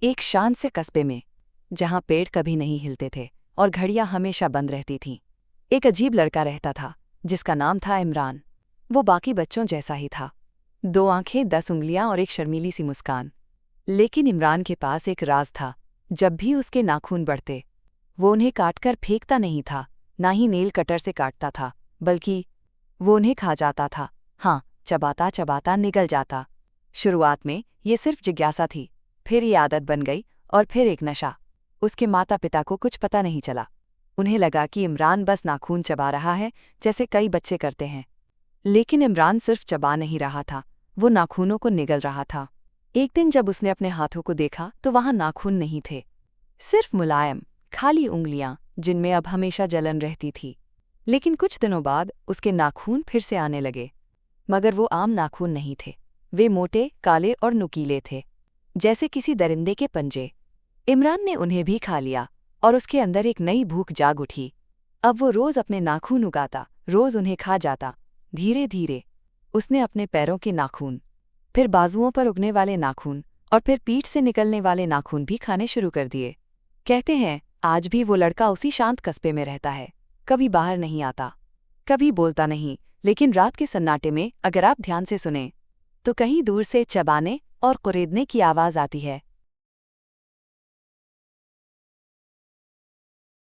एक शांत से कस्बे में, जहाँ पेड़ कभी नहीं हिलते थे और घड़ियां हमेशा बंद रहती थीं, एक अजीब लड़का रहता था जिसका नाम था इमरान। वो बाकी बच्चों जैसा ही था, 2 आंखें, 10 उंगलियां और एक शर्मीली सी मुस्कान। लेकिन इमरान के पास एक राज था। जब भी उसके नाखून बढ़ते, वो उन्हें काटकर फेंकता नहीं था, ना ही नेल कटर से काटता था, बल्कि वो उन्हें खा जाता था। हाँ, चबाता चबाता निगल जाता। शुरुआत में ये सिर्फ जिज्ञासा थी, फिर ये आदत बन गई, और फिर एक नशा। उसके माता पिता को कुछ पता नहीं चला। उन्हें लगा कि इमरान बस नाखून चबा रहा है, जैसे कई बच्चे करते हैं। लेकिन इमरान सिर्फ चबा नहीं रहा था, वो नाखूनों को निगल रहा था। एक दिन जब उसने अपने हाथों को देखा तो वहां नाखून नहीं थे, सिर्फ मुलायम, खाली उंगलियां जिनमें अब हमेशा जलन रहती थी। लेकिन कुछ दिनों बाद उसके नाखून फिर से आने लगे, मगर वो आम नाखून नहीं थे। वे मोटे, काले और नुकीले थे, जैसे किसी दरिंदे के पंजे। इमरान ने उन्हें भी खा लिया, और उसके अंदर एक नई भूख जाग उठी। अब वो रोज अपने नाखून उगाता, रोज उन्हें खा जाता। धीरे धीरे उसने अपने पैरों के नाखून, फिर बाजुओं पर उगने वाले नाखून, और फिर पीठ से निकलने वाले नाखून भी खाने शुरू कर दिए। कहते हैं आज भी वो लड़का उसी शांत कस्बे में रहता है। कभी बाहर नहीं आता, कभी बोलता नहीं, लेकिन रात के सन्नाटे में अगर आप ध्यान से सुने तो कहीं दूर से चबाने और कुरेदने की आवाज़ आती है।